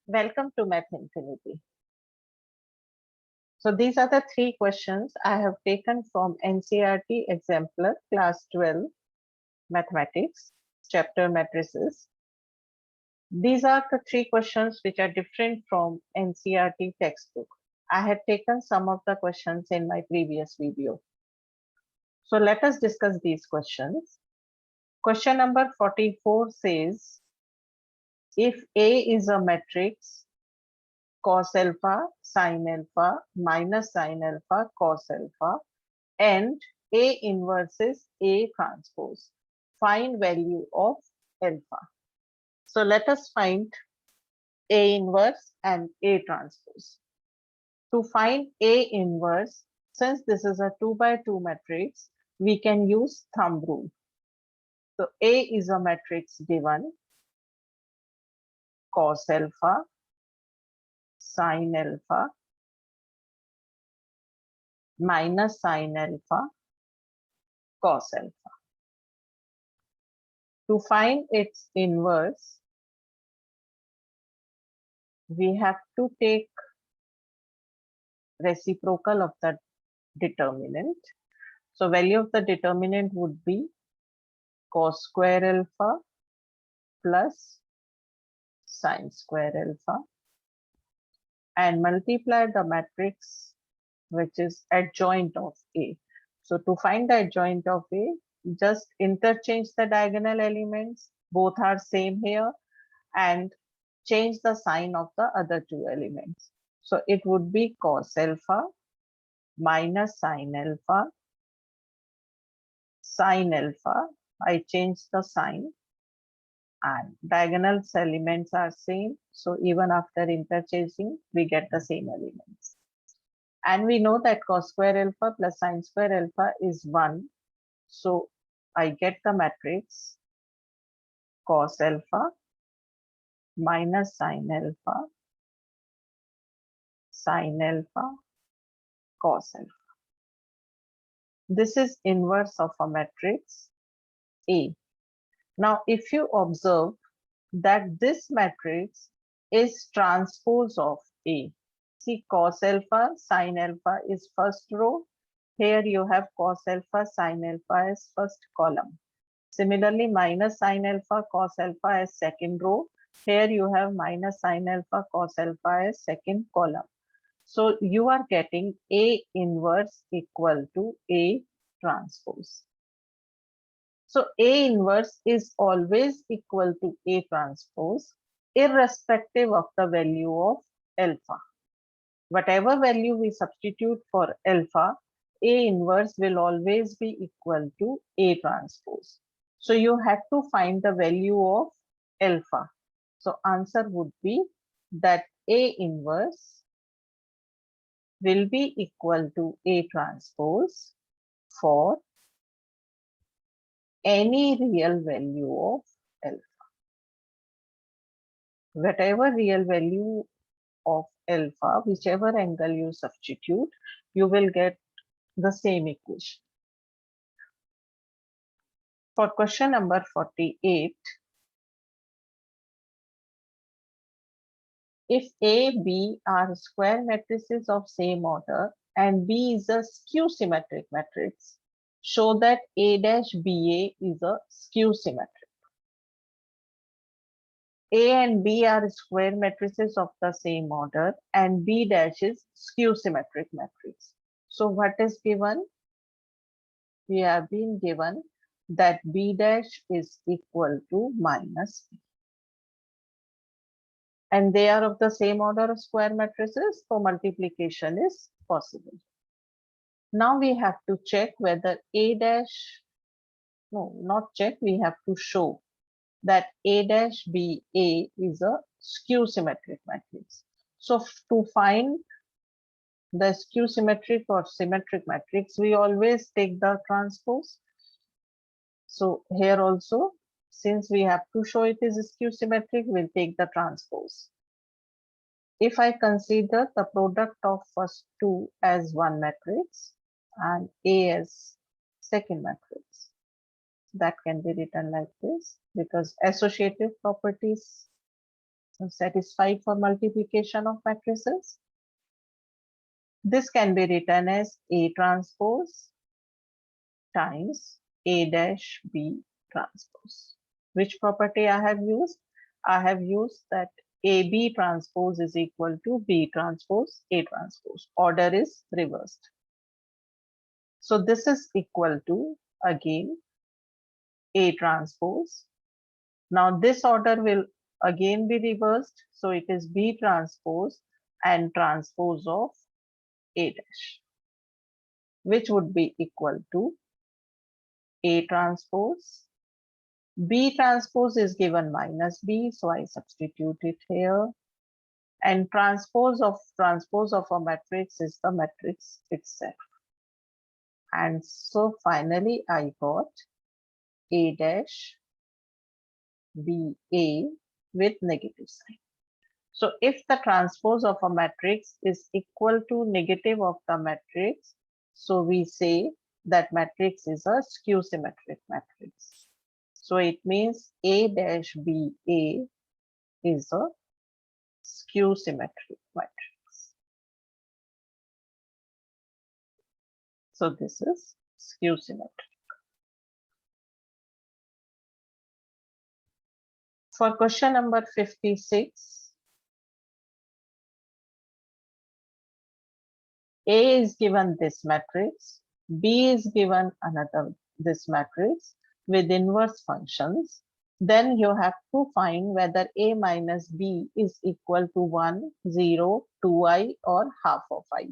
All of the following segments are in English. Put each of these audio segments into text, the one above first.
Welcome to Math Infinity. So these are the three questions I have taken from NCERT Exemplar Class 12 Mathematics, Chapter Matrices. These are the three questions which are different from NCERT textbook. I had taken some of the questions in my previous video. So let us discuss these questions. Question number 44 says, if A is a matrix, cos alpha, sin alpha, minus sin alpha, cos alpha, and A inverse is A transpose. Find value of alpha. So let us find A inverse and A transpose. To find A inverse, since this is a 2 by 2 matrix, we can use thumb rule. So A is a matrix given cos alpha, sin alpha, minus sin alpha, cos alpha. To find its inverse, we have to take reciprocal of the determinant. So value of the determinant would be cos square alpha plus sin square alpha and multiply the matrix which is adjoint of A. So to find the adjoint of A, just interchange the diagonal elements, both are same here, and change the sign of the other two elements. So it would be cos alpha minus sin alpha, sin alpha, I change the sign, and diagonal elements are same. So even after interchanging, we get the same elements. And we know that cos square alpha plus sin square alpha is 1. So I get the matrix cos alpha minus sin alpha, sin alpha, cos alpha. This is inverse of a matrix A. Now, if you observe that this matrix is transpose of A. See, cos alpha, sin alpha is first row. Here you have cos alpha, sin alpha as first column. Similarly, minus sin alpha, cos alpha as second row. Here you have minus sin alpha, cos alpha as second column. So you are getting A inverse equal to A transpose. So A inverse is always equal to A transpose, irrespective of the value of alpha. Whatever value we substitute for alpha, A inverse will always be equal to A transpose. So you have to find the value of alpha. So answer would be that A inverse will be equal to A transpose for any real value of alpha. Whatever real value of alpha, whichever angle you substitute, you will get the same equation. For question number 48, if A, B are square matrices of same order and B is a skew symmetric matrix, show that A dash BA is a skew symmetric. A and B are square matrices of the same order and B dash is skew symmetric matrix. So what is given? We have been given that B dash is equal to minus B. And they are of the same order of square matrices, so multiplication is possible. Now we have to check whether A dash, no, not check, we have to show that A dash BA is a skew symmetric matrix. So to find the skew symmetric or symmetric matrix, we always take the transpose. So here also, since we have to show it is skew symmetric, we'll take the transpose. If I consider the product of first two as one matrix and A as second matrix, that can be written like this because associative properties satisfied for multiplication of matrices. This can be written as A transpose times A dash B transpose. Which property I have used? I have used that AB transpose is equal to B transpose A transpose. Order is reversed. So this is equal to, again, A transpose. Now this order will again be reversed. So it is B transpose and transpose of A dash, which would be equal to A transpose. B transpose is given minus B, so I substitute it here. And transpose of a matrix is the matrix itself. And so finally I got A dash B A with negative sign. So if the transpose of a matrix is equal to negative of the matrix, so we say that matrix is a skew symmetric matrix. So it means A dash B A is a skew symmetric matrix. So this is skew symmetric. For question number 56, A is given this matrix, B is given another this matrix with inverse functions. Then you have to find whether A minus B is equal to 1, 0, 2i or half of I.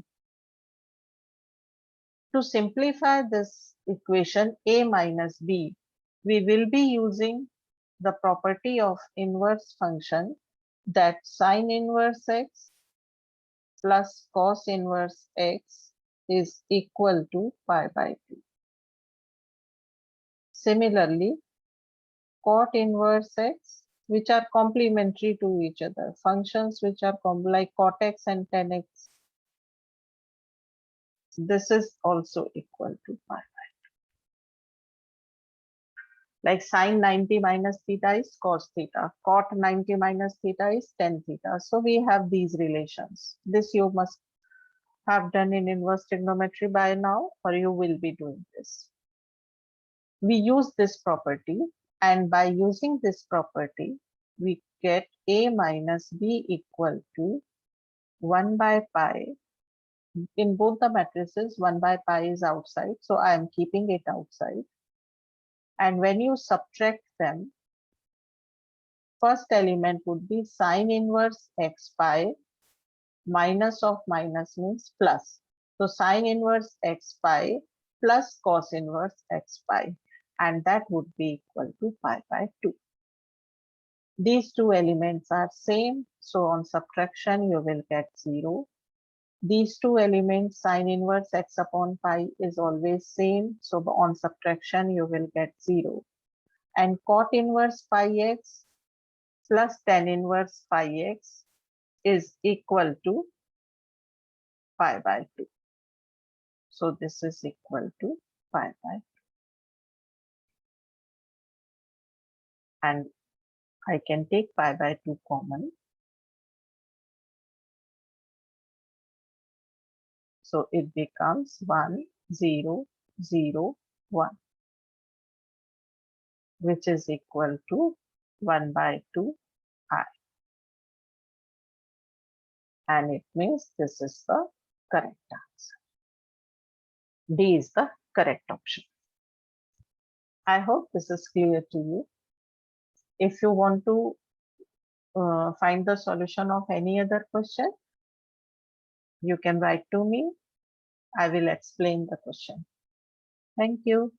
To simplify this equation A minus B, we will be using the property of inverse function, that sine inverse x plus cos inverse x is equal to pi by 2. Similarly, cot inverse x, which are complementary to each other, functions which are like cot x and tan x, this is also equal to pi by 2. Like sine 90 minus theta is cos theta, cot 90 minus theta is tan theta. So we have these relations. This you must have done in inverse trigonometry by now, or you will be doing this. We use this property, and by using this property, we get A minus B equal to 1 by pi. In both the matrices, 1 by pi is outside, so I am keeping it outside. And when you subtract them, first element would be sine inverse x pi, minus of minus means plus. So sine inverse x pi plus cos inverse x pi, and that would be equal to pi by 2. These two elements are same, so on subtraction you will get 0. These two elements, sine inverse x upon pi is always same, so on subtraction you will get 0. And cot inverse pi x plus tan inverse pi x is equal to pi by 2. So this is equal to pi by 2. And I can take pi by 2 common. So it becomes 1, 0, 0, 1, which is equal to 1 by 2 I. And it means this is the correct answer. D is the correct option. I hope this is clear to you. If you want to find the solution of any other question, you can write to me. I will explain the question. Thank you.